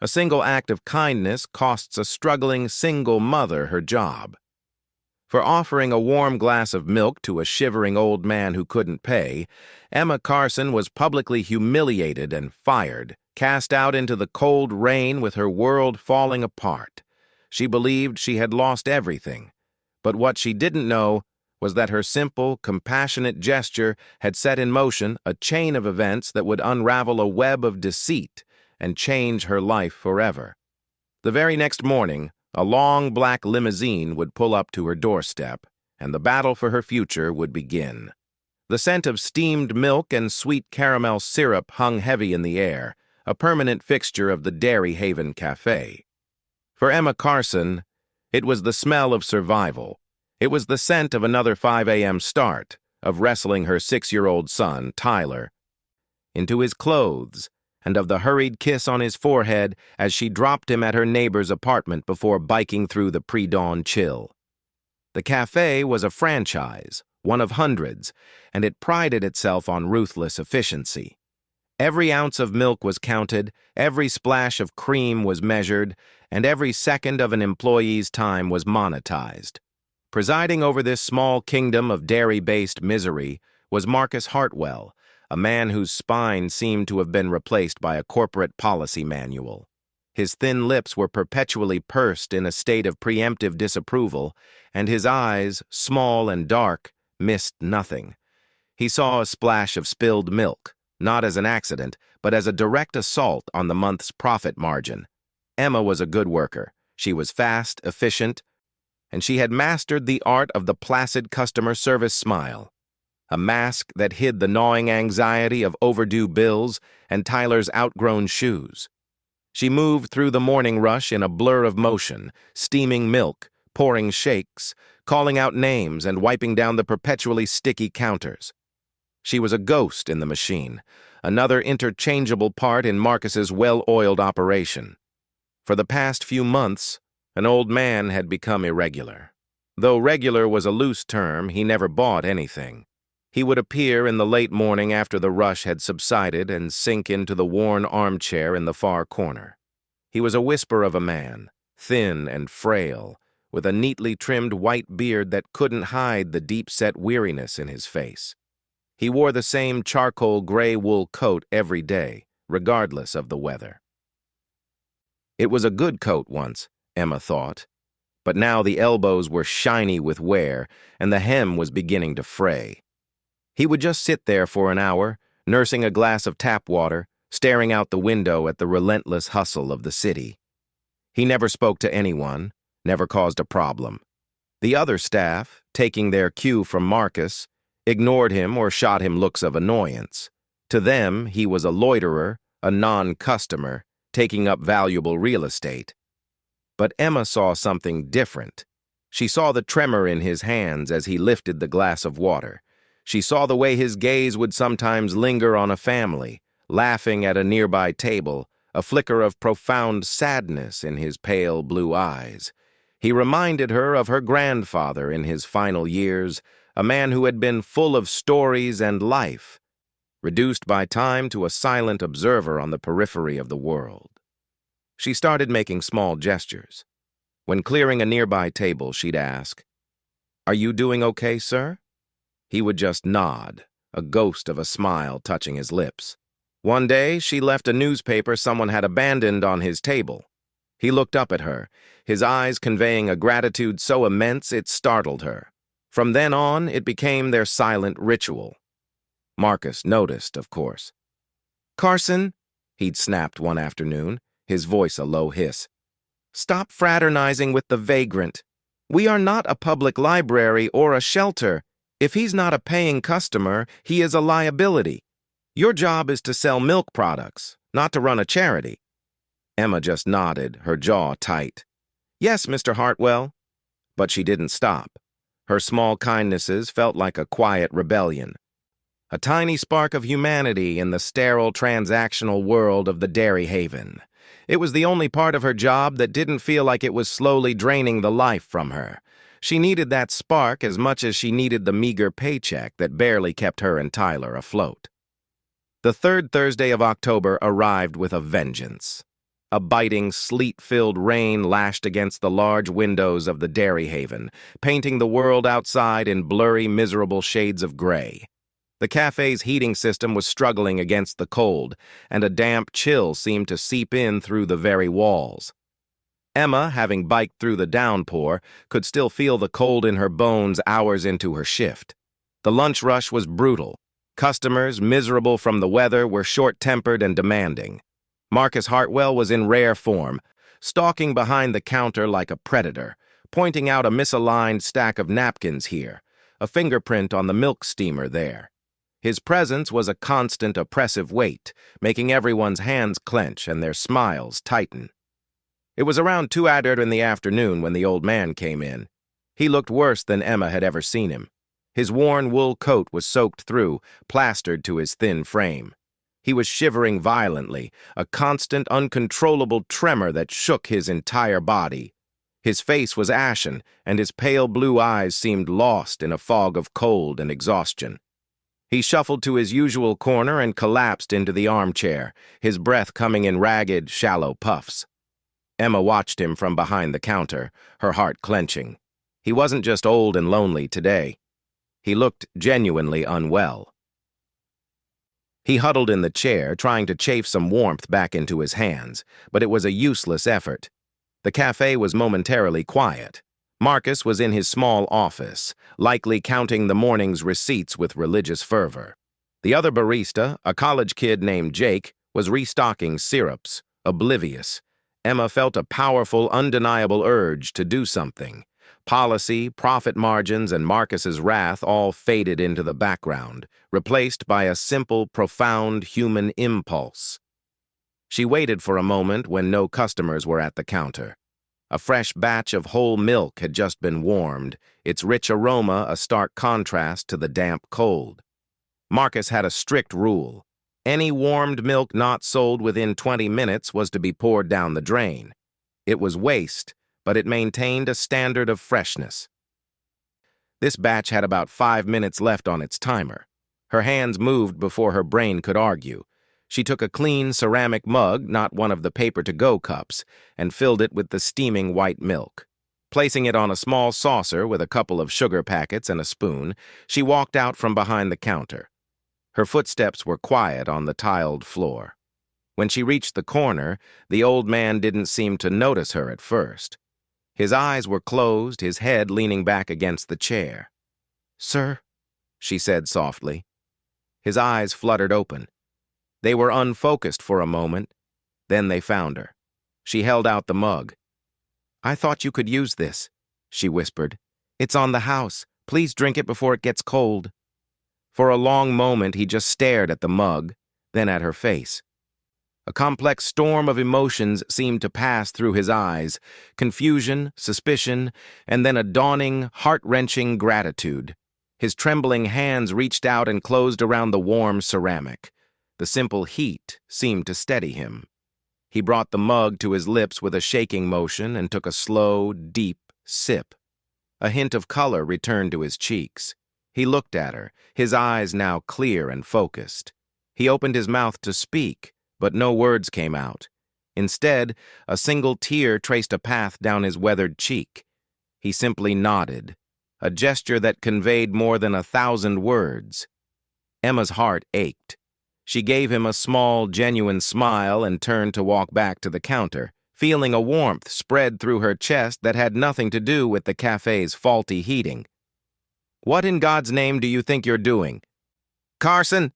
A single act of kindness costs a struggling single mother her job. For offering a warm glass of milk to a shivering old man who couldn't pay, Emma Carson was publicly humiliated and fired, cast out into the cold rain with her world falling apart. She believed she had lost everything, but what she didn't know was that her simple, compassionate gesture had set in motion a chain of events that would unravel a web of deceit and change her life forever. The very next morning, a long black limousine would pull up to her doorstep, and the battle for her future would begin. The scent of steamed milk and sweet caramel syrup hung heavy in the air, a permanent fixture of the Dairy Haven Cafe. For Emma Carson, it was the smell of survival. It was the scent of another 5 a.m. start, of wrestling her 6-year-old son, Tyler, into his clothes, and of the hurried kiss on his forehead as she dropped him at her neighbor's apartment before biking through the pre-dawn chill. The cafe was a franchise, one of hundreds, and it prided itself on ruthless efficiency. Every ounce of milk was counted, every splash of cream was measured, and every second of an employee's time was monetized. Presiding over this small kingdom of dairy-based misery was Marcus Hartwell, a man whose spine seemed to have been replaced by a corporate policy manual. His thin lips were perpetually pursed in a state of preemptive disapproval, and his eyes, small and dark, missed nothing. He saw a splash of spilled milk, not as an accident, but as a direct assault on the month's profit margin. Emma was a good worker. She was fast, efficient, and she had mastered the art of the placid customer service smile, a mask that hid the gnawing anxiety of overdue bills and Tyler's outgrown shoes. She moved through the morning rush in a blur of motion, steaming milk, pouring shakes, calling out names and wiping down the perpetually sticky counters. She was a ghost in the machine, another interchangeable part in Marcus's well-oiled operation. For the past few months, an old man had become irregular. Though regular was a loose term, he never bought anything. He would appear in the late morning after the rush had subsided and sink into the worn armchair in the far corner. He was a whisper of a man, thin and frail, with a neatly trimmed white beard that couldn't hide the deep-set weariness in his face. He wore the same charcoal gray wool coat every day, regardless of the weather. It was a good coat once, Emma thought, but now the elbows were shiny with wear and the hem was beginning to fray. He would just sit there for an hour, nursing a glass of tap water, staring out the window at the relentless hustle of the city. He never spoke to anyone, never caused a problem. The other staff, taking their cue from Marcus, ignored him or shot him looks of annoyance. To them, he was a loiterer, a non-customer, taking up valuable real estate. But Emma saw something different. She saw the tremor in his hands as he lifted the glass of water. She saw the way his gaze would sometimes linger on a family, laughing at a nearby table, a flicker of profound sadness in his pale blue eyes. He reminded her of her grandfather in his final years, a man who had been full of stories and life, reduced by time to a silent observer on the periphery of the world. She started making small gestures. When clearing a nearby table, she'd ask, "Are you doing okay, sir?" He would just nod, a ghost of a smile touching his lips. One day, she left a newspaper someone had abandoned on his table. He looked up at her, his eyes conveying a gratitude so immense it startled her. From then on, it became their silent ritual. Marcus noticed, of course. "Carson," he'd snapped one afternoon, his voice a low hiss, "stop fraternizing with the vagrant. We are not a public library or a shelter. If he's not a paying customer, he is a liability. Your job is to sell milk products, not to run a charity." Emma just nodded, her jaw tight. "Yes, Mr. Hartwell." But she didn't stop. Her small kindnesses felt like a quiet rebellion. A tiny spark of humanity in the sterile transactional world of the Dairy Haven. It was the only part of her job that didn't feel like it was slowly draining the life from her. She needed that spark as much as she needed the meager paycheck that barely kept her and Tyler afloat. The third Thursday of October arrived with a vengeance. A biting, sleet-filled rain lashed against the large windows of the dairy haven, painting the world outside in blurry, miserable shades of gray. The cafe's heating system was struggling against the cold, and a damp chill seemed to seep in through the very walls. Emma, having biked through the downpour, could still feel the cold in her bones hours into her shift. The lunch rush was brutal. Customers, miserable from the weather, were short-tempered and demanding. Marcus Hartwell was in rare form, stalking behind the counter like a predator, pointing out a misaligned stack of napkins here, a fingerprint on the milk steamer there. His presence was a constant oppressive weight, making everyone's hands clench and their smiles tighten. It was around 2:00 in the afternoon when the old man came in. He looked worse than Emma had ever seen him. His worn wool coat was soaked through, plastered to his thin frame. He was shivering violently, a constant, uncontrollable tremor that shook his entire body. His face was ashen, and his pale blue eyes seemed lost in a fog of cold and exhaustion. He shuffled to his usual corner and collapsed into the armchair, his breath coming in ragged, shallow puffs. Emma watched him from behind the counter, her heart clenching. He wasn't just old and lonely today. He looked genuinely unwell. He huddled in the chair, trying to chafe some warmth back into his hands, but it was a useless effort. The cafe was momentarily quiet. Marcus was in his small office, likely counting the morning's receipts with religious fervor. The other barista, a college kid named Jake, was restocking syrups, oblivious. Emma felt a powerful, undeniable urge to do something. Policy, profit margins, and Marcus's wrath all faded into the background, replaced by a simple, profound human impulse. She waited for a moment when no customers were at the counter. A fresh batch of whole milk had just been warmed, its rich aroma a stark contrast to the damp cold. Marcus had a strict rule. Any warmed milk not sold within 20 minutes was to be poured down the drain. It was waste, but it maintained a standard of freshness. This batch had about 5 minutes left on its timer. Her hands moved before her brain could argue. She took a clean ceramic mug, not one of the paper-to-go cups, and filled it with the steaming white milk. Placing it on a small saucer with a couple of sugar packets and a spoon, she walked out from behind the counter. Her footsteps were quiet on the tiled floor. When she reached the corner, the old man didn't seem to notice her at first. His eyes were closed, his head leaning back against the chair. "Sir," she said softly. His eyes fluttered open. They were unfocused for a moment. Then they found her. She held out the mug. "I thought you could use this," she whispered. "It's on the house. Please drink it before it gets cold." For a long moment he just stared at the mug, then at her face. A complex storm of emotions seemed to pass through his eyes, confusion, suspicion, and then a dawning, heart-wrenching gratitude. His trembling hands reached out and closed around the warm ceramic. The simple heat seemed to steady him. He brought the mug to his lips with a shaking motion and took a slow, deep sip. A hint of color returned to his cheeks. He looked at her, his eyes now clear and focused. He opened his mouth to speak, but no words came out. Instead, a single tear traced a path down his weathered cheek. He simply nodded, a gesture that conveyed more than 1,000 words. Emma's heart ached. She gave him a small, genuine smile and turned to walk back to the counter, feeling a warmth spread through her chest that had nothing to do with the cafe's faulty heating. "What in God's name do you think you're doing?" "Carson!"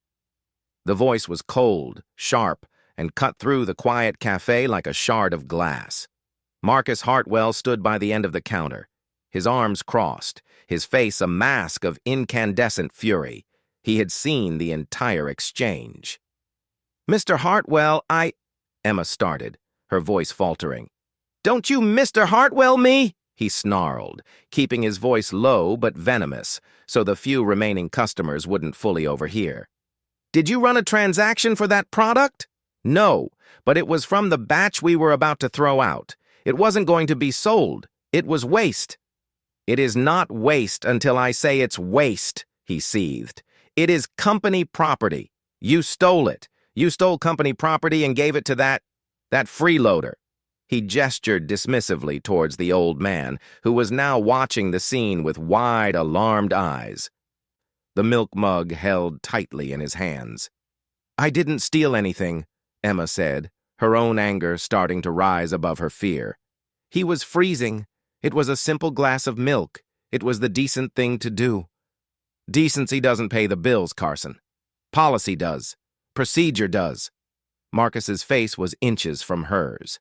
The voice was cold, sharp, and cut through the quiet cafe like a shard of glass. Marcus Hartwell stood by the end of the counter, his arms crossed, his face a mask of incandescent fury. He had seen the entire exchange. "Mr. Hartwell, Emma started, her voice faltering. "Don't you Mr. Hartwell me?" he snarled, keeping his voice low but venomous, so the few remaining customers wouldn't fully overhear. "Did you run a transaction for that product?" "No, but it was from the batch we were about to throw out. It wasn't going to be sold. It was waste." "It is not waste until I say it's waste," he seethed. "It is company property. You stole it. You stole company property and gave it to that That freeloader." He gestured dismissively towards the old man, who was now watching the scene with wide, alarmed eyes. The milk mug held tightly in his hands. "I didn't steal anything," Emma said, her own anger starting to rise above her fear. "He was freezing. It was a simple glass of milk. It was the decent thing to do." "Decency doesn't pay the bills, Carson. Policy does. Procedure does." Marcus's face was inches from hers.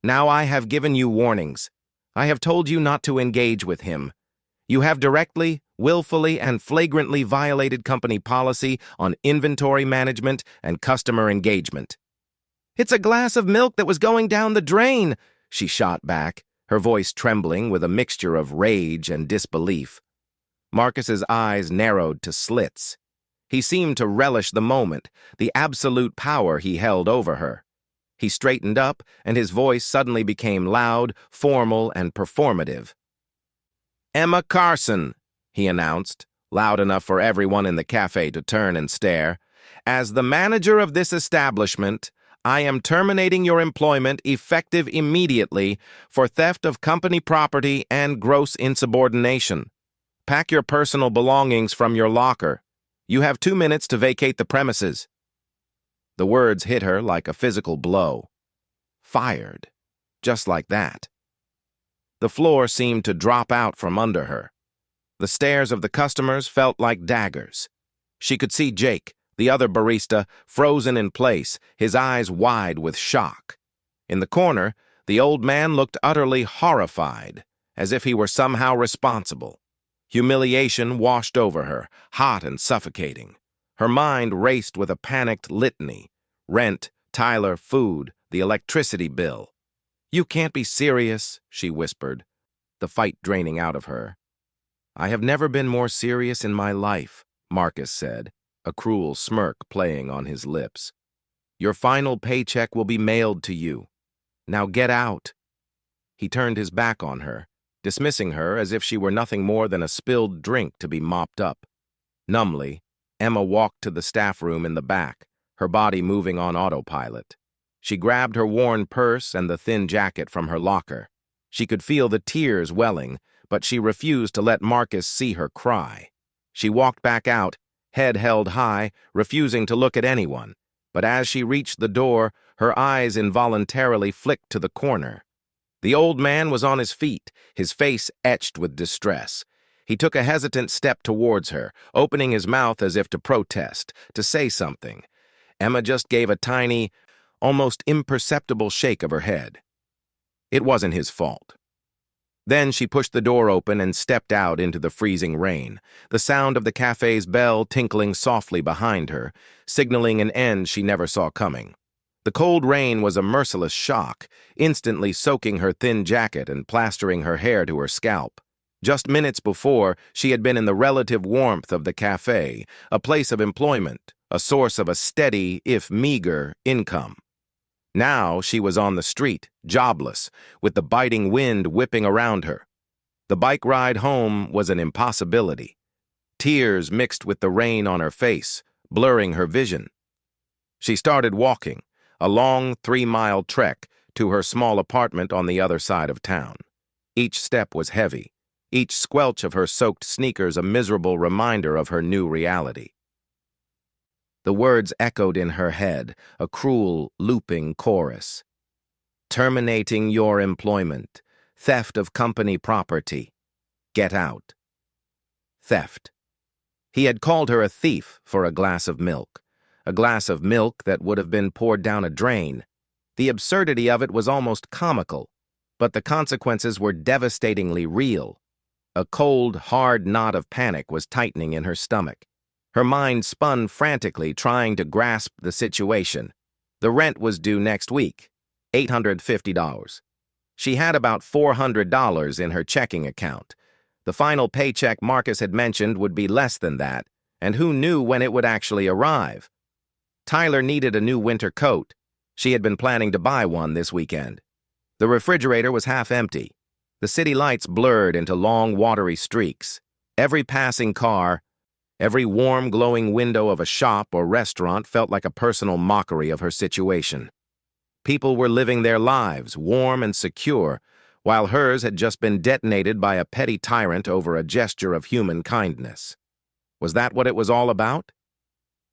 "Now I have given you warnings. I have told you not to engage with him. You have directly, willfully, and flagrantly violated company policy on inventory management and customer engagement." "It's a glass of milk that was going down the drain," she shot back, her voice trembling with a mixture of rage and disbelief. Marcus's eyes narrowed to slits. He seemed to relish the moment, the absolute power he held over her. He straightened up, and his voice suddenly became loud, formal, and performative. "Emma Carson," he announced, loud enough for everyone in the cafe to turn and stare, "as the manager of this establishment, I am terminating your employment effective immediately for theft of company property and gross insubordination. Pack your personal belongings from your locker. You have 2 minutes to vacate the premises." The words hit her like a physical blow. Fired. Just like that. The floor seemed to drop out from under her. The stares of the customers felt like daggers. She could see Jake, the other barista, frozen in place, his eyes wide with shock. In the corner, the old man looked utterly horrified, as if he were somehow responsible. Humiliation washed over her, hot and suffocating. Her mind raced with a panicked litany. Rent, Tyler, food, the electricity bill. "You can't be serious," she whispered, the fight draining out of her. "I have never been more serious in my life," Marcus said, a cruel smirk playing on his lips. "Your final paycheck will be mailed to you. Now get out." He turned his back on her, dismissing her as if she were nothing more than a spilled drink to be mopped up. Numbly, Emma walked to the staff room in the back, her body moving on autopilot. She grabbed her worn purse and the thin jacket from her locker. She could feel the tears welling, but she refused to let Marcus see her cry. She walked back out, head held high, refusing to look at anyone. But as she reached the door, her eyes involuntarily flicked to the corner. The old man was on his feet, his face etched with distress. He took a hesitant step towards her, opening his mouth as if to protest, to say something. Emma just gave a tiny, almost imperceptible shake of her head. It wasn't his fault. Then she pushed the door open and stepped out into the freezing rain, the sound of the cafe's bell tinkling softly behind her, signaling an end she never saw coming. The cold rain was a merciless shock, instantly soaking her thin jacket and plastering her hair to her scalp. Just minutes before, she had been in the relative warmth of the cafe, a place of employment, a source of a steady, if meager, income. Now she was on the street, jobless, with the biting wind whipping around her. The bike ride home was an impossibility. Tears mixed with the rain on her face, blurring her vision. She started walking, a long 3-mile trek to her small apartment on the other side of town. Each step was heavy, each squelch of her soaked sneakers a miserable reminder of her new reality. The words echoed in her head, a cruel, looping chorus. Terminating your employment. Theft of company property. Get out. Theft. He had called her a thief for a glass of milk that would have been poured down a drain. The absurdity of it was almost comical, but the consequences were devastatingly real. A cold, hard knot of panic was tightening in her stomach. Her mind spun frantically, trying to grasp the situation. The rent was due next week, $850. She had about $400 in her checking account. The final paycheck Marcus had mentioned would be less than that, and who knew when it would actually arrive? Tyler needed a new winter coat. She had been planning to buy one this weekend. The refrigerator was half empty. The city lights blurred into long, watery streaks. Every passing car, every warm, glowing window of a shop or restaurant felt like a personal mockery of her situation. People were living their lives, warm and secure, while hers had just been detonated by a petty tyrant over a gesture of human kindness. Was that what it was all about?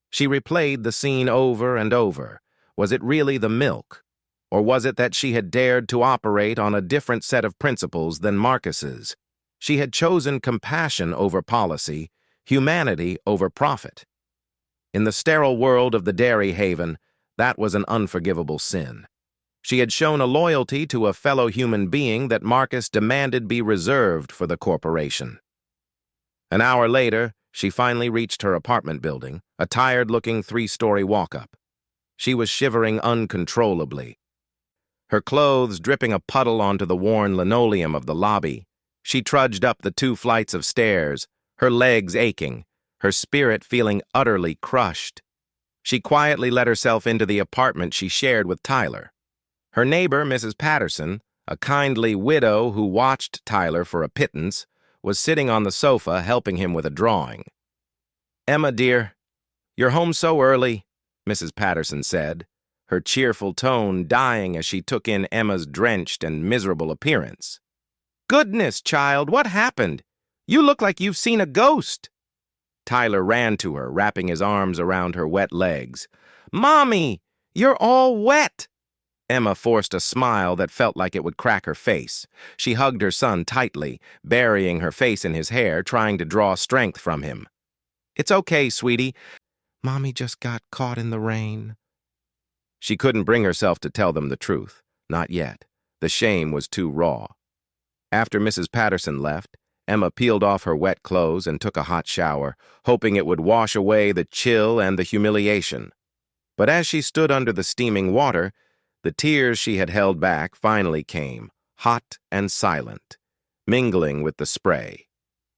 She replayed the scene over and over. Was it really the milk? Or was it that she had dared to operate on a different set of principles than Marcus's? She had chosen compassion over policy, humanity over profit. In the sterile world of the dairy haven, that was an unforgivable sin. She had shown a loyalty to a fellow human being that Marcus demanded be reserved for the corporation. An hour later, she finally reached her apartment building, a tired-looking three-story walk-up. She was shivering uncontrollably. Her clothes dripping a puddle onto the worn linoleum of the lobby, she trudged up the 2 flights of stairs, her legs aching, her spirit feeling utterly crushed. She quietly let herself into the apartment she shared with Tyler. Her neighbor, Mrs. Patterson, a kindly widow who watched Tyler for a pittance, was sitting on the sofa helping him with a drawing. "Emma, dear, you're home so early," Mrs. Patterson said, her cheerful tone dying as she took in Emma's drenched and miserable appearance. "Goodness, child, what happened? You look like you've seen a ghost." Tyler ran to her, wrapping his arms around her wet legs. "Mommy, you're all wet." Emma forced a smile that felt like it would crack her face. She hugged her son tightly, burying her face in his hair, trying to draw strength from him. "It's okay, sweetie. Mommy just got caught in the rain." She couldn't bring herself to tell them the truth. Not yet. The shame was too raw. After Mrs. Patterson left, Emma peeled off her wet clothes and took a hot shower, hoping it would wash away the chill and the humiliation. But as she stood under the steaming water, the tears she had held back finally came, hot and silent, mingling with the spray.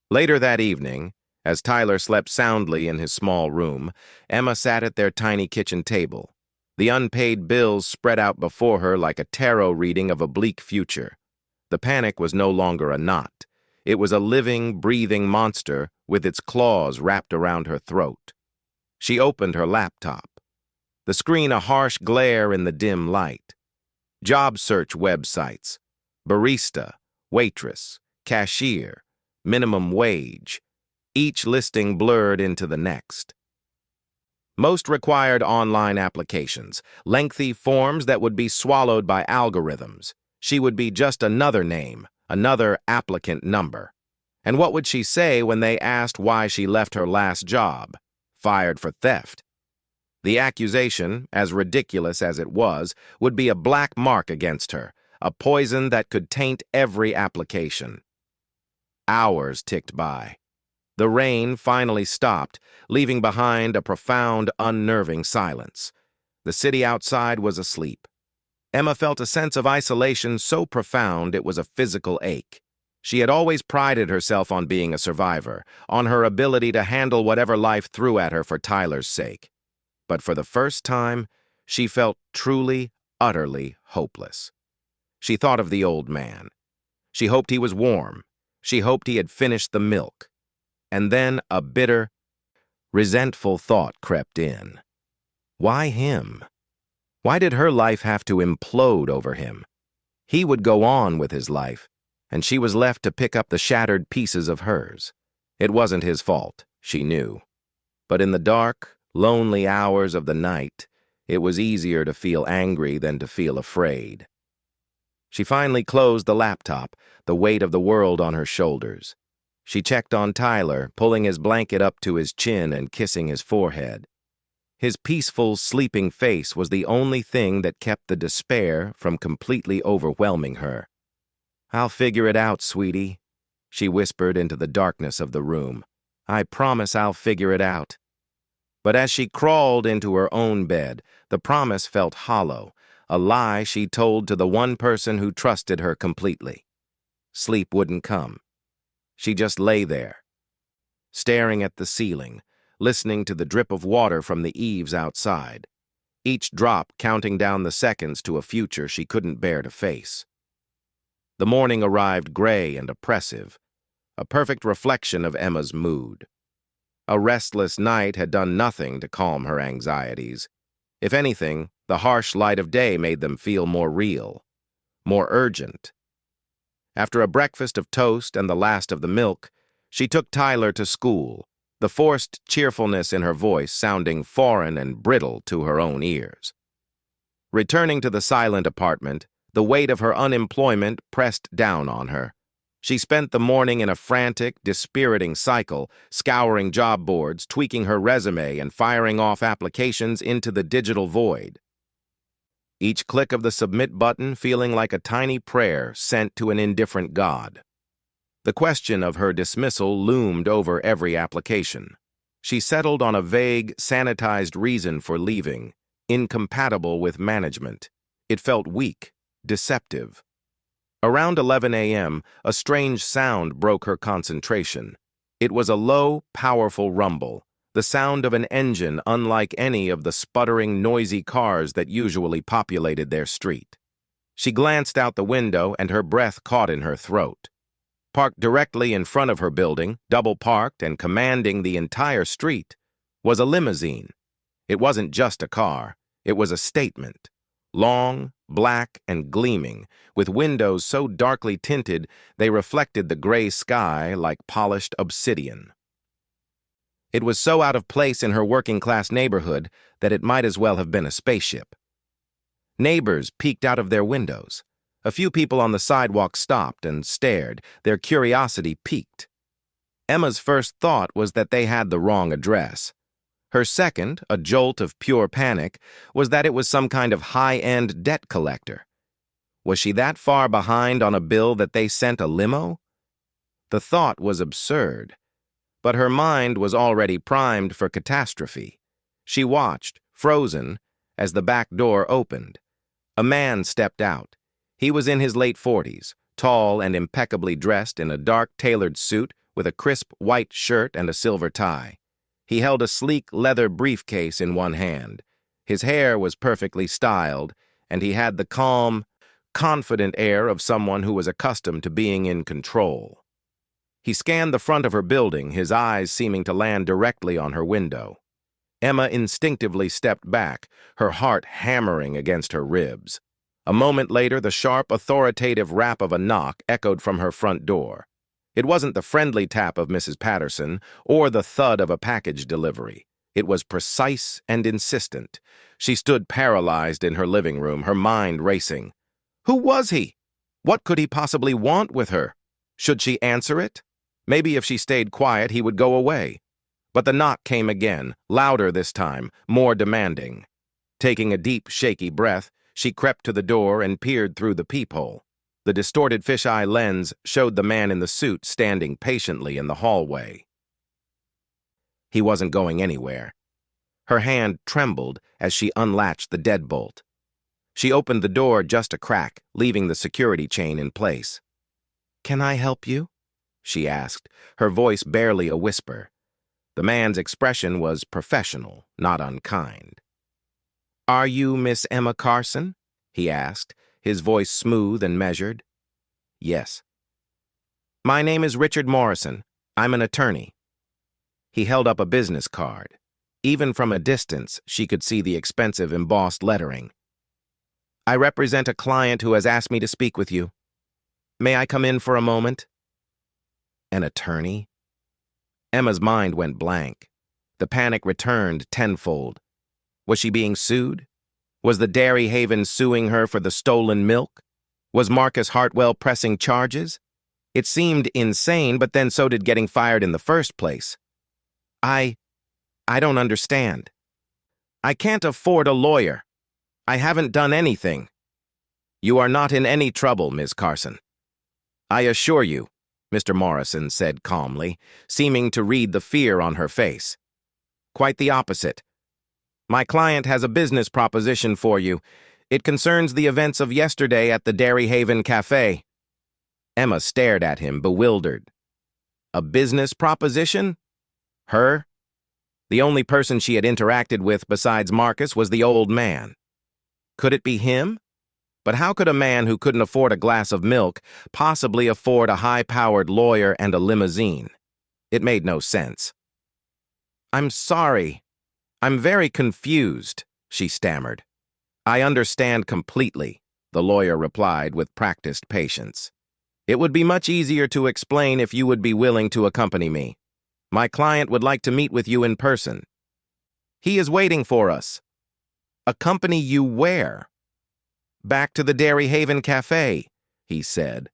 Later that evening, as Tyler slept soundly in his small room, Emma sat at their tiny kitchen table. The unpaid bills spread out before her like a tarot reading of a bleak future. The panic was no longer a knot. It was a living, breathing monster with its claws wrapped around her throat. She opened her laptop. The screen a harsh glare in the dim light. Job search websites. Barista, waitress, cashier, minimum wage. Each listing blurred into the next. Most required online applications, lengthy forms that would be swallowed by algorithms. She would be just another name, another applicant number. And what would she say when they asked why she left her last job? Fired for theft. The accusation, as ridiculous as it was, would be a black mark against her, a poison that could taint every application. Hours ticked by. The rain finally stopped, leaving behind a profound, unnerving silence. The city outside was asleep. Emma felt a sense of isolation so profound it was a physical ache. She had always prided herself on being a survivor, on her ability to handle whatever life threw at her for Tyler's sake. But for the first time, she felt truly, utterly hopeless. She thought of the old man. She hoped he was warm. She hoped he had finished the milk. And then a bitter, resentful thought crept in. Why him? Why did her life have to implode over him? He would go on with his life, and she was left to pick up the shattered pieces of hers. It wasn't his fault, she knew. But in the dark, lonely hours of the night, it was easier to feel angry than to feel afraid. She finally closed the laptop, the weight of the world on her shoulders. She checked on Tyler, pulling his blanket up to his chin and kissing his forehead. His peaceful, sleeping face was the only thing that kept the despair from completely overwhelming her. "I'll figure it out, sweetie," she whispered into the darkness of the room. "I promise I'll figure it out." But as she crawled into her own bed, the promise felt hollow, a lie she told to the one person who trusted her completely. Sleep wouldn't come. She just lay there, staring at the ceiling, listening to the drip of water from the eaves outside, each drop counting down the seconds to a future she couldn't bear to face. The morning arrived gray and oppressive, a perfect reflection of Emma's mood. A restless night had done nothing to calm her anxieties. If anything, The harsh light of day made them feel more real, more urgent. After a breakfast of toast and the last of the milk, she took Tyler to school, the forced cheerfulness in her voice sounding foreign and brittle to her own ears. Returning to the silent apartment, the weight of her unemployment pressed down on her. She spent the morning in a frantic, dispiriting cycle, scouring job boards, tweaking her resume, and firing off applications into the digital void. Each click of the submit button feeling like a tiny prayer sent to an indifferent God. The question of her dismissal loomed over every application. She settled on a vague, sanitized reason for leaving, incompatible with management. It felt weak, deceptive. Around 11 a.m., a strange sound broke her concentration. It was a low, powerful rumble, the sound of an engine unlike any of the sputtering, noisy cars that usually populated their street. She glanced out the window and her breath caught in her throat. Parked directly in front of her building, double-parked and commanding the entire street, was a limousine. It wasn't just a car, it was a statement. Long, black, and gleaming, with windows so darkly tinted they reflected the gray sky like polished obsidian. It was so out of place in her working-class neighborhood that it might as well have been a spaceship. Neighbors peeked out of their windows. A few people on the sidewalk stopped and stared, their curiosity piqued. Emma's first thought was that they had the wrong address. Her second, a jolt of pure panic, was that it was some kind of high-end debt collector. Was she that far behind on a bill that they sent a limo? The thought was absurd, but her mind was already primed for catastrophe. She watched, frozen, as the back door opened. A man stepped out. He was in his late 40s, tall and impeccably dressed in a dark tailored suit with a crisp white shirt and a silver tie. He held a sleek leather briefcase in one hand. His hair was perfectly styled, and he had the calm, confident air of someone who was accustomed to being in control. He scanned the front of her building, his eyes seeming to land directly on her window. Emma instinctively stepped back, her heart hammering against her ribs. A moment later, the sharp, authoritative rap of a knock echoed from her front door. It wasn't the friendly tap of Mrs. Patterson or the thud of a package delivery. It was precise and insistent. She stood paralyzed in her living room, her mind racing. Who was he? What could he possibly want with her? Should she answer it? Maybe if she stayed quiet, he would go away. But the knock came again, louder this time, more demanding. Taking a deep, shaky breath, she crept to the door and peered through the peephole. The distorted fisheye lens showed the man in the suit standing patiently in the hallway. He wasn't going anywhere. Her hand trembled as she unlatched the deadbolt. She opened the door just a crack, leaving the security chain in place. "Can I help you?" she asked, her voice barely a whisper. The man's expression was professional, not unkind. "Are you Miss Emma Carson?" he asked, his voice smooth and measured. "Yes." "My name is Richard Morrison. I'm an attorney." He held up a business card. Even from a distance, she could see the expensive embossed lettering. "I represent a client who has asked me to speak with you. May I come in for a moment?" An attorney? Emma's mind went blank. The panic returned tenfold. Was she being sued? Was the Dairy Haven suing her for the stolen milk? Was Marcus Hartwell pressing charges? It seemed insane, but then so did getting fired in the first place. I don't understand. I can't afford a lawyer. I haven't done anything." "You are not in any trouble, Ms. Carson." "I assure you," Mr. Morrison said calmly, seeming to read the fear on her face. "Quite the opposite. My client has a business proposition for you. It concerns the events of yesterday at the Dairy Haven Cafe." Emma stared at him, bewildered. A business proposition? Her? The only person she had interacted with besides Marcus was the old man. Could it be him? But how could a man who couldn't afford a glass of milk possibly afford a high-powered lawyer and a limousine? It made no sense. "I'm sorry. I'm very confused," she stammered. I understand completely, the lawyer replied with practiced patience. It would be much easier to explain if you would be willing to accompany me. My client would like to meet with you in person. He is waiting for us. Accompany you where? Back to the Dairy Haven Cafe, he said.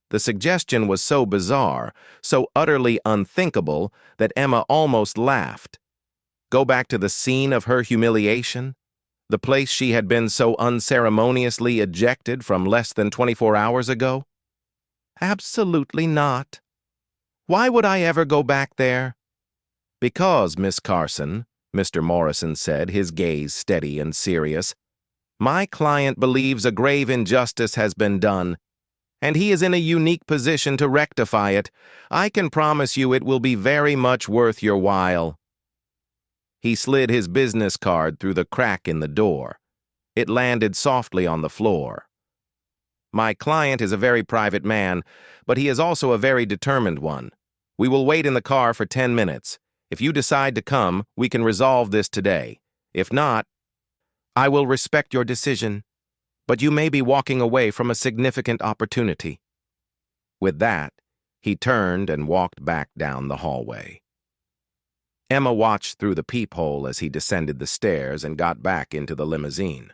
The suggestion was so bizarre, so utterly unthinkable, that Emma almost laughed. Go back to the scene of her humiliation? The place she had been so unceremoniously ejected from less than 24 hours ago? Absolutely not. Why would I ever go back there? Because, Miss Carson, Mr. Morrison said, his gaze steady and serious, my client believes a grave injustice has been done, and he is in a unique position to rectify it. I can promise you it will be very much worth your while. He slid his business card through the crack in the door. It landed softly on the floor. My client is a very private man, but he is also a very determined one. We will wait in the car for 10 minutes. If you decide to come, we can resolve this today. If not, I will respect your decision, but you may be walking away from a significant opportunity. With that, he turned and walked back down the hallway. Emma watched through the peephole as he descended the stairs and got back into the limousine.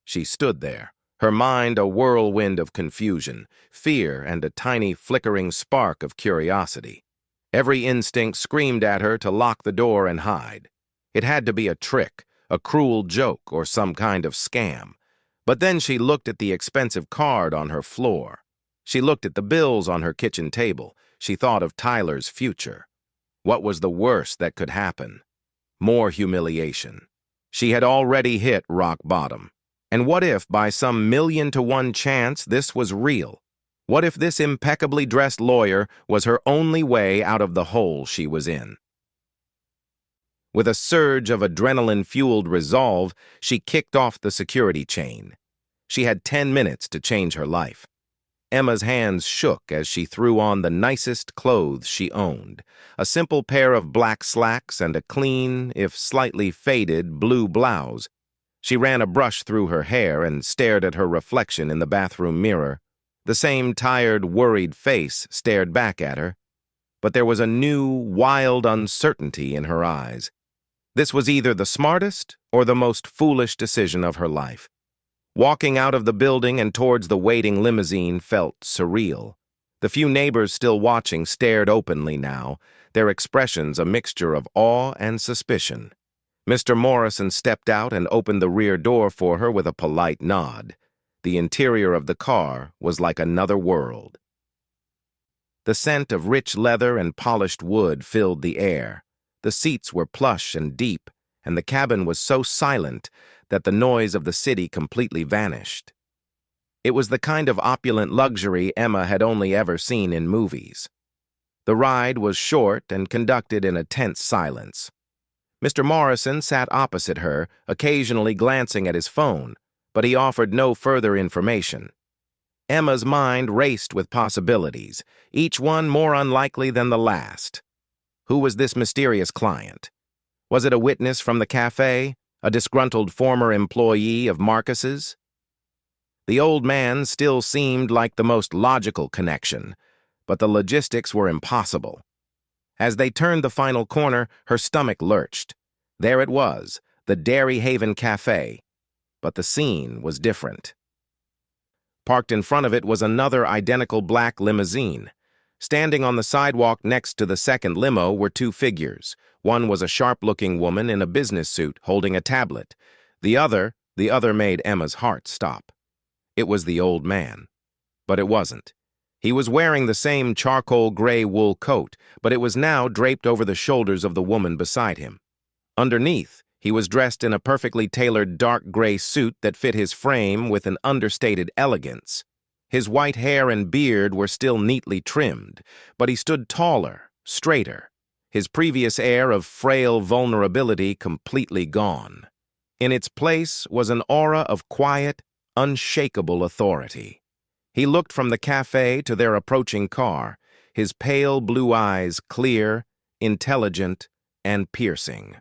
She stood there, her mind a whirlwind of confusion, fear, and a tiny flickering spark of curiosity. Every instinct screamed at her to lock the door and hide. It had to be a trick, a cruel joke, or some kind of scam. But then she looked at the expensive card on her floor. She looked at the bills on her kitchen table. She thought of Tyler's future. What was the worst that could happen? More humiliation. She had already hit rock bottom. And what if, by some 1,000,000-to-1 chance, this was real? What if this impeccably dressed lawyer was her only way out of the hole she was in? With a surge of adrenaline-fueled resolve, she kicked off the security chain. She had 10 minutes to change her life. Emma's hands shook as she threw on the nicest clothes she owned, a simple pair of black slacks and a clean, if slightly faded, blue blouse. She ran a brush through her hair and stared at her reflection in the bathroom mirror. The same tired, worried face stared back at her, but there was a new, wild uncertainty in her eyes. This was either the smartest or the most foolish decision of her life. Walking out of the building and towards the waiting limousine felt surreal. The few neighbors still watching stared openly now, their expressions a mixture of awe and suspicion. Mr. Morrison stepped out and opened the rear door for her with a polite nod. The interior of the car was like another world. The scent of rich leather and polished wood filled the air. The seats were plush and deep, and the cabin was so silent that the noise of the city completely vanished. It was the kind of opulent luxury Emma had only ever seen in movies. The ride was short and conducted in a tense silence. Mr. Morrison sat opposite her, occasionally glancing at his phone, but he offered no further information. Emma's mind raced with possibilities, each one more unlikely than the last. Who was this mysterious client? Was it a witness from the cafe? A disgruntled former employee of Marcus's? The old man still seemed like the most logical connection, but the logistics were impossible. As they turned the final corner, her stomach lurched. There it was, the Dairy Haven Cafe. But the scene was different. Parked in front of it was another identical black limousine. Standing on the sidewalk next to the second limo were two figures. One was a sharp-looking woman in a business suit holding a tablet. The other made Emma's heart stop. It was the old man. But it wasn't. He was wearing the same charcoal gray wool coat, but it was now draped over the shoulders of the woman beside him. Underneath, he was dressed in a perfectly tailored dark gray suit that fit his frame with an understated elegance. His white hair and beard were still neatly trimmed, but he stood taller, straighter, his previous air of frail vulnerability completely gone. In its place was an aura of quiet, unshakable authority. He looked from the cafe to their approaching car, his pale blue eyes clear, intelligent, and piercing.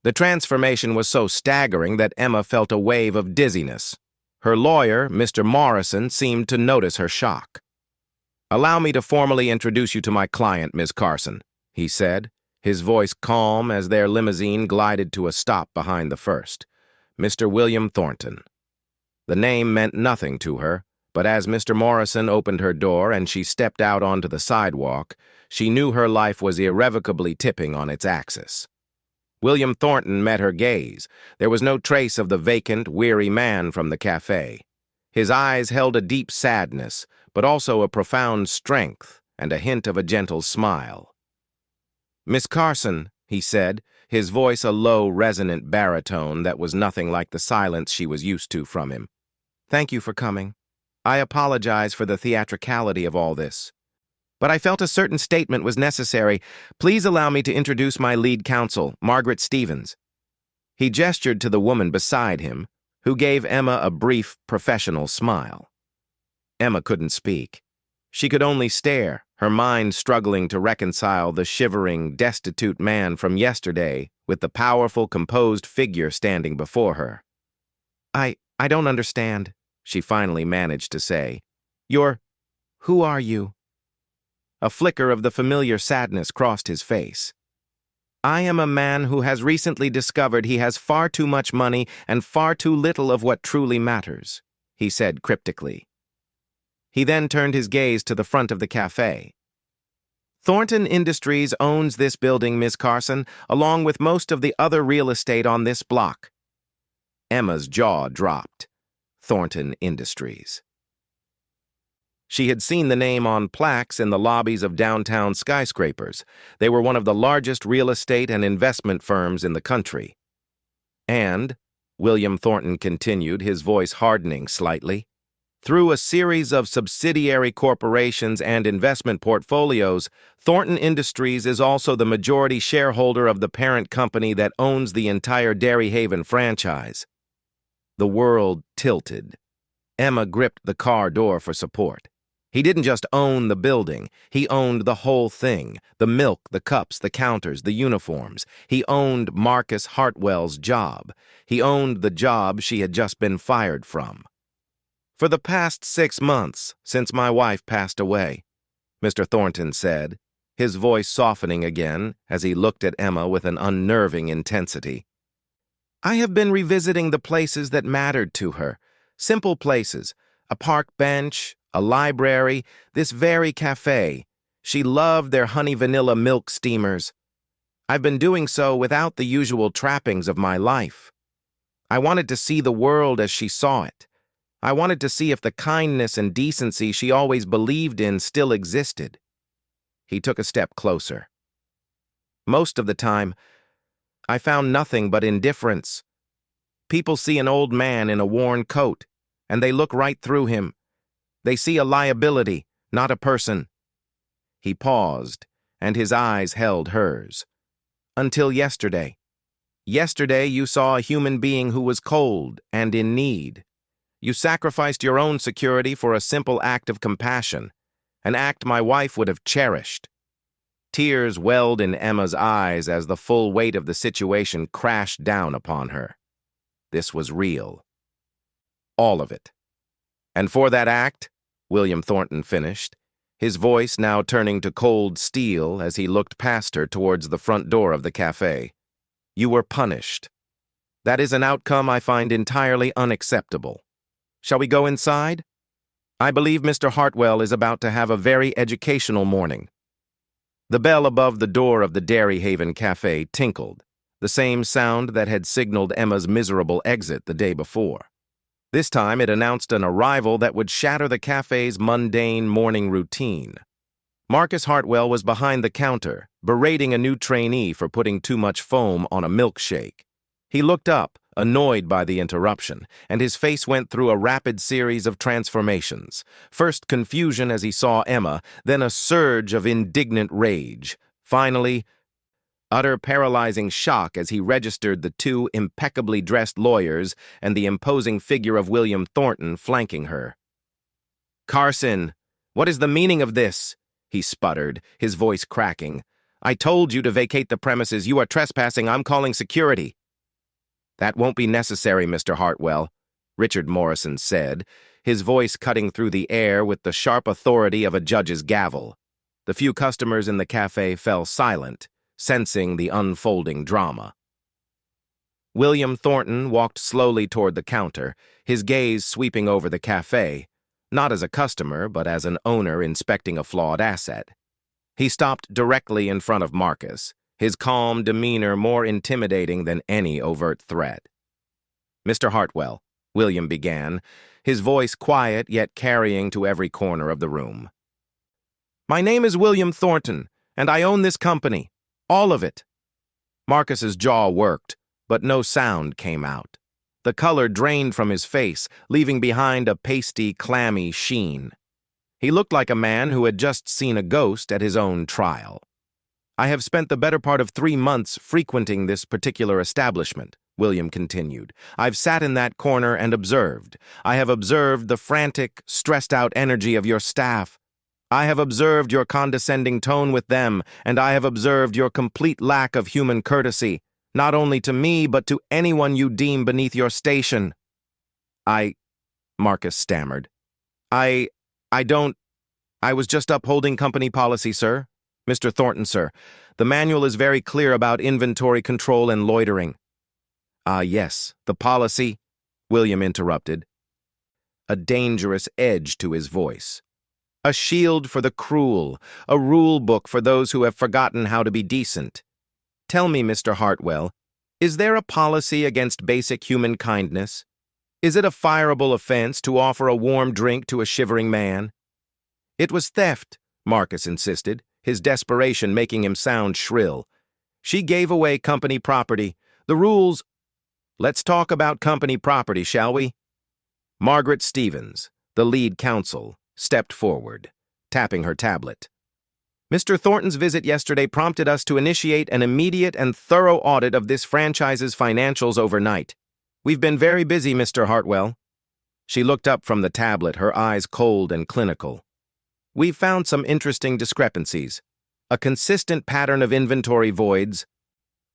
The transformation was so staggering that Emma felt a wave of dizziness. Her lawyer, Mr. Morrison, seemed to notice her shock. "Allow me to formally introduce you to my client, Miss Carson," he said, his voice calm as their limousine glided to a stop behind the first. "Mr. William Thornton." The name meant nothing to her, but as Mr. Morrison opened her door and she stepped out onto the sidewalk, she knew her life was irrevocably tipping on its axis. William Thornton met her gaze. There was no trace of the vacant, weary man from the cafe. His eyes held a deep sadness, but also a profound strength and a hint of a gentle smile. "Miss Carson," he said, his voice a low, resonant baritone that was nothing like the silence she was used to from him. "Thank you for coming. I apologize for the theatricality of all this. But I felt a certain statement was necessary. Please allow me to introduce my lead counsel, Margaret Stevens." He gestured to the woman beside him, who gave Emma a brief, professional smile. Emma couldn't speak. She could only stare, her mind struggling to reconcile the shivering, destitute man from yesterday with the powerful, composed figure standing before her. I don't understand," she finally managed to say. Who are you?" A flicker of the familiar sadness crossed his face. "I am a man who has recently discovered he has far too much money and far too little of what truly matters," he said cryptically. He then turned his gaze to the front of the cafe. "Thornton Industries owns this building, Miss Carson, along with most of the other real estate on this block." Emma's jaw dropped. Thornton Industries. She had seen the name on plaques in the lobbies of downtown skyscrapers. They were one of the largest real estate and investment firms in the country. And, William Thornton continued, his voice hardening slightly, through a series of subsidiary corporations and investment portfolios, Thornton Industries is also the majority shareholder of the parent company that owns the entire Dairy Haven franchise. The world tilted. Emma gripped the car door for support. He didn't just own the building, he owned the whole thing, the milk, the cups, the counters, the uniforms. He owned Marcus Hartwell's job. He owned the job she had just been fired from. "For the past 6 months, since my wife passed away," Mr. Thornton said, his voice softening again as he looked at Emma with an unnerving intensity, "I have been revisiting the places that mattered to her, simple places, a park bench, a library, this very cafe. She loved their honey vanilla milk steamers. I've been doing so without the usual trappings of my life. I wanted to see the world as she saw it. I wanted to see if the kindness and decency she always believed in still existed." He took a step closer. "Most of the time, I found nothing but indifference. People see an old man in a worn coat, and they look right through him. They see a liability, not a person." He paused, and his eyes held hers. "Until yesterday. Yesterday you saw a human being who was cold and in need. You sacrificed your own security for a simple act of compassion, an act my wife would have cherished." Tears welled in Emma's eyes as the full weight of the situation crashed down upon her. This was real. All of it. "And for that act," William Thornton finished, his voice now turning to cold steel as he looked past her towards the front door of the cafe, "you were punished. That is an outcome I find entirely unacceptable. Shall we go inside? I believe Mr. Hartwell is about to have a very educational morning." The bell above the door of the Dairy Haven Cafe tinkled, the same sound that had signaled Emma's miserable exit the day before. This time it announced an arrival that would shatter the cafe's mundane morning routine. Marcus Hartwell was behind the counter, berating a new trainee for putting too much foam on a milkshake. He looked up, annoyed by the interruption, and his face went through a rapid series of transformations. First confusion as he saw Emma, then a surge of indignant rage. Finally, utter paralyzing shock as he registered the 2 impeccably dressed lawyers and the imposing figure of William Thornton flanking her. "Carson, what is the meaning of this?" he sputtered, his voice cracking. I told you to vacate the premises. You are trespassing. I'm calling security." "That won't be necessary, Mr. Hartwell," Richard Morrison said, his voice cutting through the air with the sharp authority of a judge's gavel. The few customers in the cafe fell silent, sensing the unfolding drama. William Thornton walked slowly toward the counter, his gaze sweeping over the cafe, not as a customer, but as an owner inspecting a flawed asset. He stopped directly in front of Marcus, his calm demeanor more intimidating than any overt threat. "Mr. Hartwell," William began, his voice quiet yet carrying to every corner of the room. "My name is William Thornton, and I own this company. All of it." Marcus's jaw worked, but no sound came out. The color drained from his face, leaving behind a pasty, clammy sheen. He looked like a man who had just seen a ghost at his own trial. "I have spent the better part of 3 months frequenting this particular establishment," William continued. "I've sat in that corner and observed. I have observed the frantic, stressed-out energy of your staff. I have observed your condescending tone with them, and I have observed your complete lack of human courtesy, not only to me, but to anyone you deem beneath your station." Marcus stammered. I was just upholding company policy, sir." "Mr. Thornton, sir, the manual is very clear about inventory control and loitering." "Ah, yes, the policy," William interrupted, a dangerous edge to his voice. "A shield for the cruel, a rule book for those who have forgotten how to be decent. Tell me, Mr. Hartwell, is there a policy against basic human kindness? Is it a fireable offense to offer a warm drink to a shivering man?" "It was theft," Marcus insisted, his desperation making him sound shrill. "She gave away company property. The rules—" "Let's talk about company property, shall we?" Margaret Stevens, the lead counsel, stepped forward, tapping her tablet. "Mr. Thornton's visit yesterday prompted us to initiate an immediate and thorough audit of this franchise's financials overnight. We've been very busy, Mr. Hartwell." She looked up from the tablet, her eyes cold and clinical. "We've found some interesting discrepancies. A consistent pattern of inventory voids,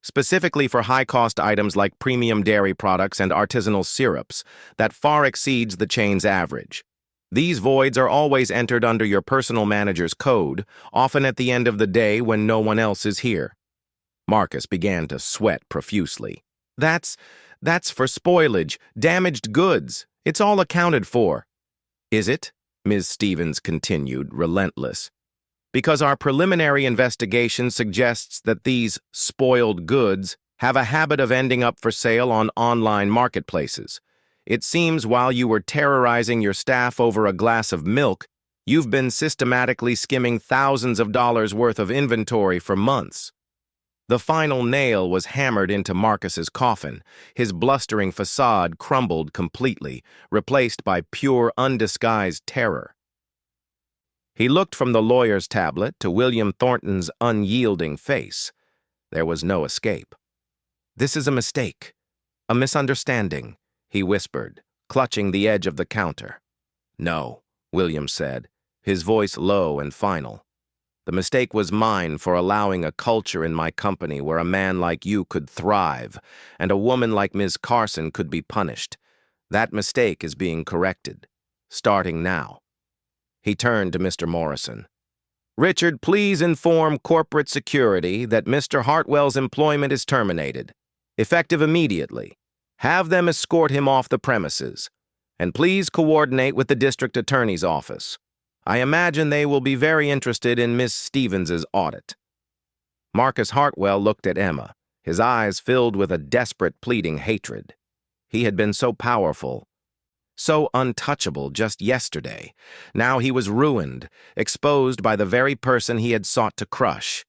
specifically for high-cost items like premium dairy products and artisanal syrups, that far exceeds the chain's average. These voids are always entered under your personal manager's code, often at the end of the day when no one else is here." Marcus began to sweat profusely. That's for spoilage, damaged goods. It's all accounted for." "Is it?" Ms. Stevens continued, relentless. "Because our preliminary investigation suggests that these spoiled goods have a habit of ending up for sale on online marketplaces. It seems while you were terrorizing your staff over a glass of milk, you've been systematically skimming thousands of dollars worth of inventory for months." The final nail was hammered into Marcus's coffin. His blustering facade crumbled completely, replaced by pure, undisguised terror. He looked from the lawyer's tablet to William Thornton's unyielding face. There was no escape. "This is a mistake, a misunderstanding," he whispered, clutching the edge of the counter. "No," William said, his voice low and final. "The mistake was mine for allowing a culture in my company where a man like you could thrive and a woman like Ms. Carson could be punished. That mistake is being corrected, starting now." He turned to Mr. Morrison. "Richard, please inform corporate security that Mr. Hartwell's employment is terminated, effective immediately. Have them escort him off the premises, and please coordinate with the district attorney's office. I imagine they will be very interested in Miss Stevens's audit." Marcus Hartwell looked at Emma, his eyes filled with a desperate, pleading hatred. He had been so powerful, so untouchable just yesterday. Now he was ruined, exposed by the very person he had sought to crush.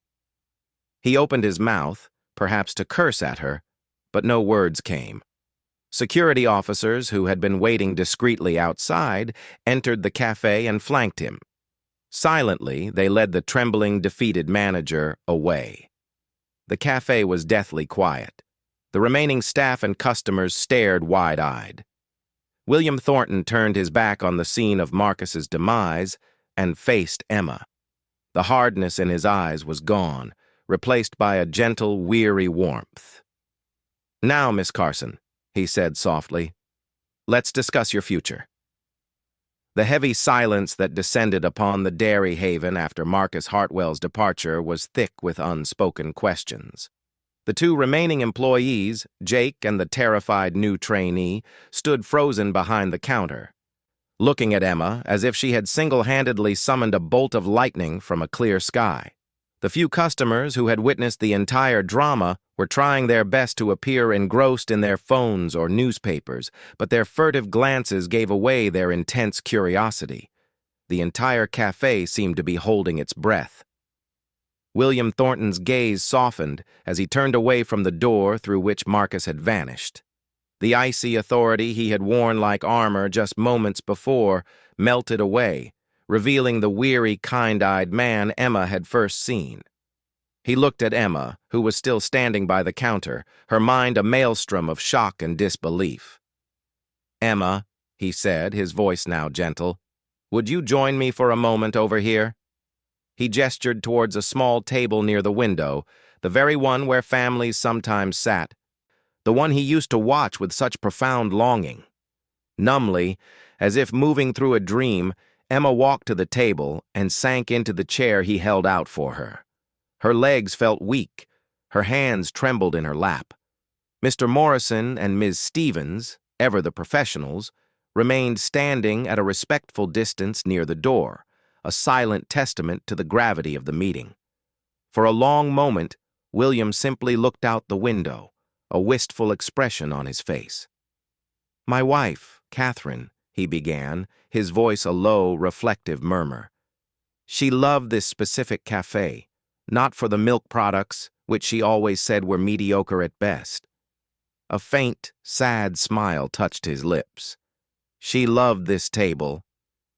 He opened his mouth, perhaps to curse at her, but no words came. Security officers, who had been waiting discreetly outside, entered the cafe and flanked him. Silently, they led the trembling, defeated manager away. The cafe was deathly quiet. The remaining staff and customers stared wide-eyed. William Thornton turned his back on the scene of Marcus's demise and faced Emma. The hardness in his eyes was gone, replaced by a gentle, weary warmth. "Now, Miss Carson," he said softly, "let's discuss your future." The heavy silence that descended upon the dairy haven after Marcus Hartwell's departure was thick with unspoken questions. The two remaining employees, Jake and the terrified new trainee, stood frozen behind the counter, looking at Emma as if she had single-handedly summoned a bolt of lightning from a clear sky. The few customers who had witnessed the entire drama were trying their best to appear engrossed in their phones or newspapers, but their furtive glances gave away their intense curiosity. The entire cafe seemed to be holding its breath. William Thornton's gaze softened as he turned away from the door through which Marcus had vanished. The icy authority he had worn like armor just moments before melted away, revealing the weary, kind-eyed man Emma had first seen. He looked at Emma, who was still standing by the counter, her mind a maelstrom of shock and disbelief. "Emma," he said, his voice now gentle, "would you join me for a moment over here?" He gestured towards a small table near the window, the very one where families sometimes sat, the one he used to watch with such profound longing. Numbly, as if moving through a dream, Emma walked to the table and sank into the chair he held out for her. Her legs felt weak, her hands trembled in her lap. Mr. Morrison and Ms. Stevens, ever the professionals, remained standing at a respectful distance near the door, a silent testament to the gravity of the meeting. For a long moment, William simply looked out the window, a wistful expression on his face. "My wife, Catherine," he began, his voice a low, reflective murmur. "She loved this specific cafe, not for the milk products, which she always said were mediocre at best." A faint, sad smile touched his lips. "She loved this table.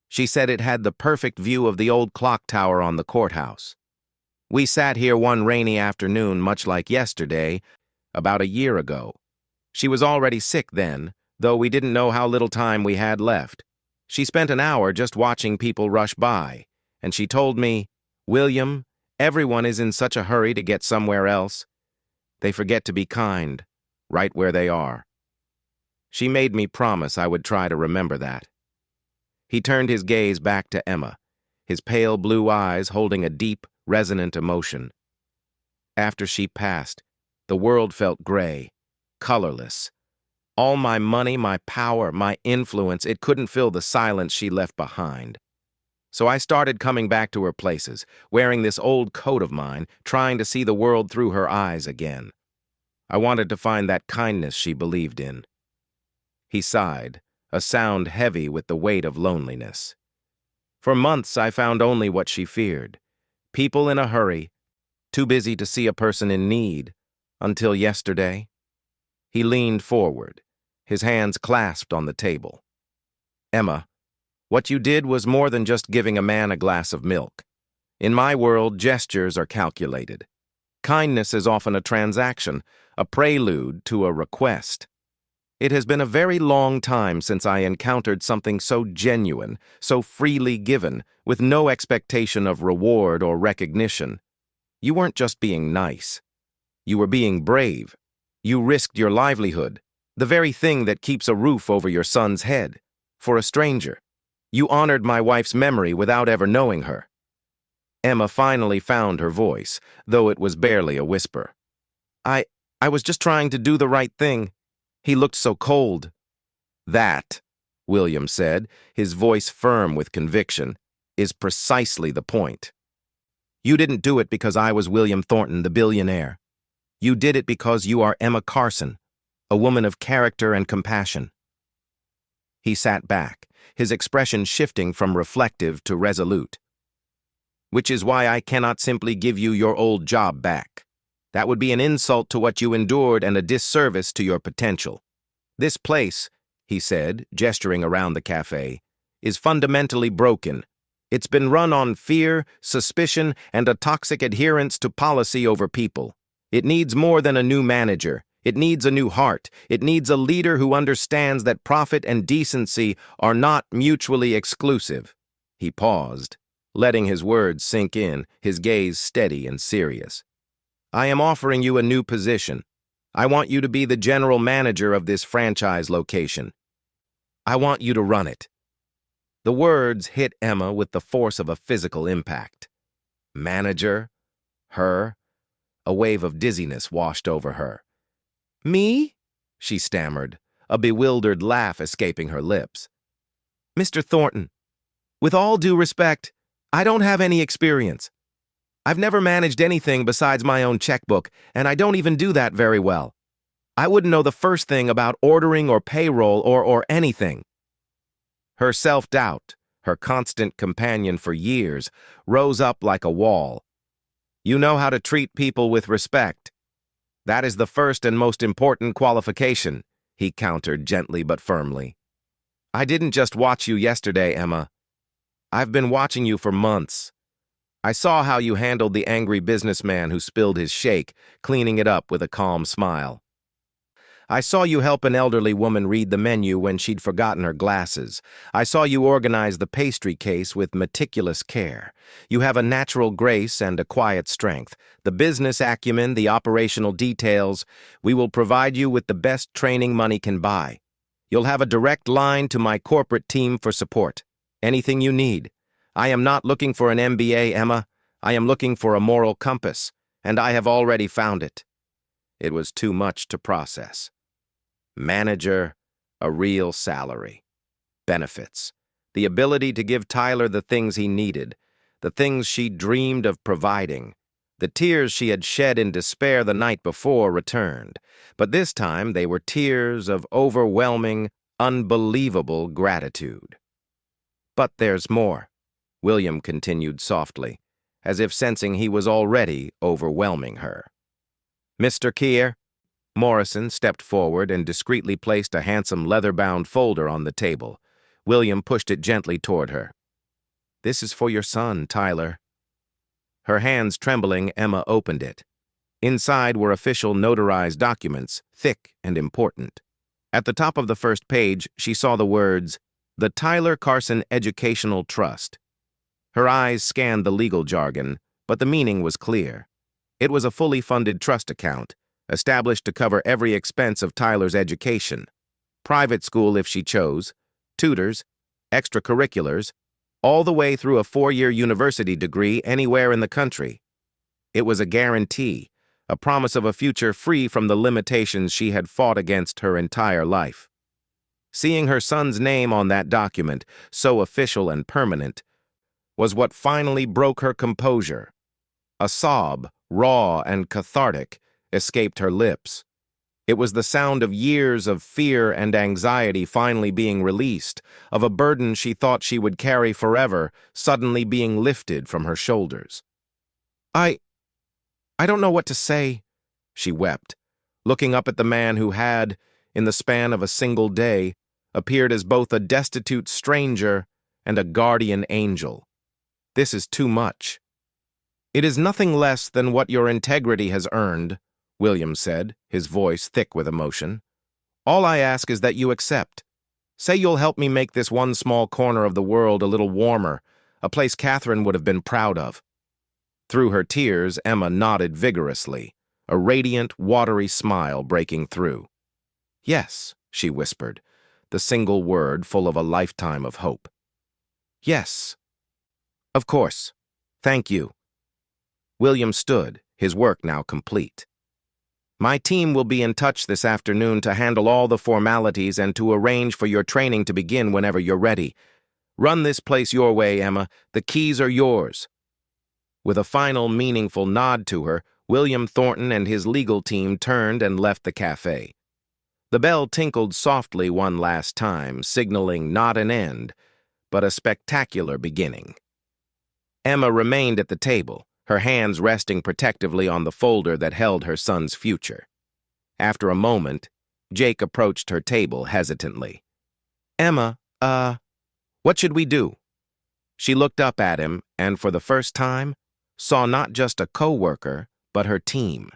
She said it had the perfect view of the old clock tower on the courthouse. We sat here one rainy afternoon, much like yesterday, about a year ago. She was already sick then, though we didn't know how little time we had left. She spent an hour just watching people rush by, and she told me, 'William, everyone is in such a hurry to get somewhere else. They forget to be kind, right where they are.' She made me promise I would try to remember that." He turned his gaze back to Emma, his pale blue eyes holding a deep, resonant emotion. "After she passed, the world felt gray, colorless. All my money, my power, my influence, it couldn't fill the silence she left behind. So I started coming back to her places, wearing this old coat of mine, trying to see the world through her eyes again. I wanted to find that kindness she believed in." He sighed, a sound heavy with the weight of loneliness. "For months I found only what she feared. People in a hurry, too busy to see a person in need, until yesterday." He leaned forward, his hands clasped on the table. "Emma, what you did was more than just giving a man a glass of milk. In my world, gestures are calculated. Kindness is often a transaction, a prelude to a request. It has been a very long time since I encountered something so genuine, so freely given, with no expectation of reward or recognition. You weren't just being nice. You were being brave. You risked your livelihood, the very thing that keeps a roof over your son's head, for a stranger. You honored my wife's memory without ever knowing her." Emma finally found her voice, though it was barely a whisper. I was just trying to do the right thing. He looked so cold." "That," William said, his voice firm with conviction, "is precisely the point. You didn't do it because I was William Thornton, the billionaire. You did it because you are Emma Carson, a woman of character and compassion." He sat back, his expression shifting from reflective to resolute. "Which is why I cannot simply give you your old job back. That would be an insult to what you endured and a disservice to your potential. This place," he said, gesturing around the cafe, "is fundamentally broken. It's been run on fear, suspicion, and a toxic adherence to policy over people. It needs more than a new manager. It needs a new heart. It needs a leader who understands that profit and decency are not mutually exclusive." He paused, letting his words sink in, his gaze steady and serious. I am offering you a new position. I want you to be the general manager of this franchise location. I want you to run it." The words hit Emma with the force of a physical impact. Manager? Her? A wave of dizziness washed over her. "Me?" she stammered, a bewildered laugh escaping her lips. "Mr. Thornton, with all due respect, I don't have any experience. I've never managed anything besides my own checkbook, and I don't even do that very well. I wouldn't know the first thing about ordering or payroll or anything." Her self-doubt, her constant companion for years, rose up like a wall. "You know how to treat people with respect. That is the first and most important qualification," he countered gently but firmly. "I didn't just watch you yesterday, Emma. I've been watching you for months. I saw how you handled the angry businessman who spilled his shake, cleaning it up with a calm smile. I saw you help an elderly woman read the menu when she'd forgotten her glasses. I saw you organize the pastry case with meticulous care. You have a natural grace and a quiet strength. The business acumen, the operational details. We will provide you with the best training money can buy. You'll have a direct line to my corporate team for support. Anything you need. I am not looking for an MBA, Emma. I am looking for a moral compass, and I have already found it." It was too much to process. Manager, a real salary, benefits, the ability to give Tyler the things he needed, the things she dreamed of providing. The tears she had shed in despair the night before returned, but this time they were tears of overwhelming, unbelievable gratitude. "But there's more," William continued softly, as if sensing he was already overwhelming her. "Mr. Keir?" Morrison stepped forward and discreetly placed a handsome leather-bound folder on the table. William pushed it gently toward her. "This is for your son, Tyler." Her hands trembling, Emma opened it. Inside were official notarized documents, thick and important. At the top of the first page, she saw the words, "The Tyler Carson Educational Trust." Her eyes scanned the legal jargon, but the meaning was clear. It was a fully funded trust account, established to cover every expense of Tyler's education. Private school if she chose, tutors, extracurriculars, all the way through a 4-year university degree anywhere in the country. It was a guarantee, a promise of a future free from the limitations she had fought against her entire life. Seeing her son's name on that document, so official and permanent, was what finally broke her composure. A sob, raw and cathartic, escaped her lips. It was the sound of years of fear and anxiety finally being released, of a burden she thought she would carry forever suddenly being lifted from her shoulders. I don't know what to say," she wept, looking up at the man who had, in the span of a single day, appeared as both a destitute stranger and a guardian angel. "This is too much." "It is nothing less than what your integrity has earned," William said, his voice thick with emotion. "All I ask is that you accept. Say you'll help me make this one small corner of the world a little warmer, a place Catherine would have been proud of." Through her tears, Emma nodded vigorously, a radiant, watery smile breaking through. "Yes," she whispered, the single word full of a lifetime of hope. "Yes. Of course. Thank you." William stood, his work now complete. "My team will be in touch this afternoon to handle all the formalities and to arrange for your training to begin whenever you're ready. Run this place your way, Emma. The keys are yours." With a final meaningful nod to her, William Thornton and his legal team turned and left the cafe. The bell tinkled softly one last time, signaling not an end, but a spectacular beginning. Emma remained at the table, her hands resting protectively on the folder that held her son's future. After a moment, Jake approached her table hesitantly. "Emma, what should we do?" She looked up at him and, for the first time, saw not just a co-worker, but her team.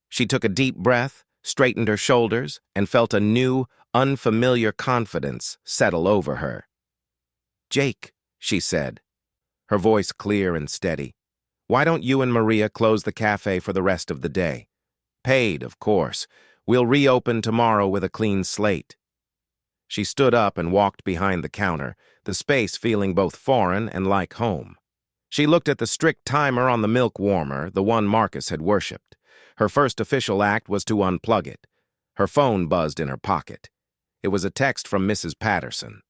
She took a deep breath, straightened her shoulders, and felt a new, unfamiliar confidence settle over her. "Jake," she said, her voice clear and steady, Why don't you and Maria close the cafe for the rest of the day? Paid, of course. We'll reopen tomorrow with a clean slate. She stood up and walked behind the counter, the space feeling both foreign and like home. She looked at the strict timer on the milk warmer, the one Marcus had worshipped. Her first official act was to unplug it. Her phone buzzed in her pocket. It was a text from Mrs. Patterson.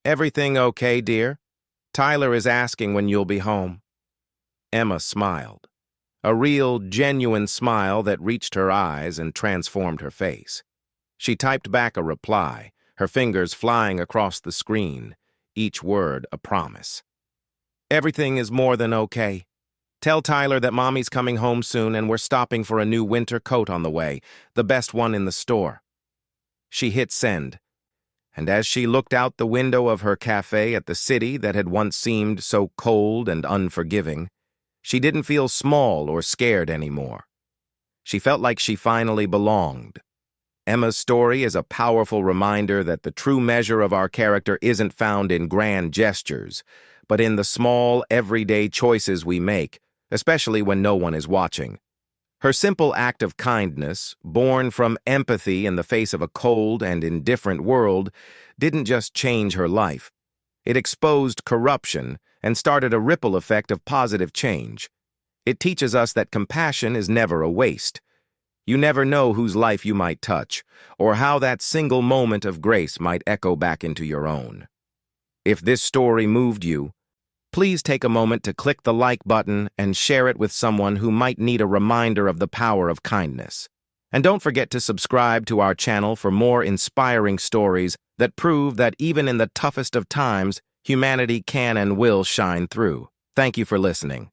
"Everything okay, dear? Tyler is asking when you'll be home." Emma smiled. A real, genuine smile that reached her eyes and transformed her face. She typed back a reply, her fingers flying across the screen, each word a promise. "Everything is more than okay. Tell Tyler that Mommy's coming home soon and we're stopping for a new winter coat on the way, the best one in the store." She hit send, and as she looked out the window of her cafe at the city that had once seemed so cold and unforgiving, she didn't feel small or scared anymore. She felt like she finally belonged. Emma's story is a powerful reminder that the true measure of our character isn't found in grand gestures, but in the small, everyday choices we make, especially when no one is watching. Her simple act of kindness, born from empathy in the face of a cold and indifferent world, didn't just change her life. It exposed corruption and started a ripple effect of positive change. It teaches us that compassion is never a waste. You never know whose life you might touch, or how that single moment of grace might echo back into your own. If this story moved you, please take a moment to click the like button and share it with someone who might need a reminder of the power of kindness. And don't forget to subscribe to our channel for more inspiring stories that prove that even in the toughest of times, humanity can and will shine through. Thank you for listening.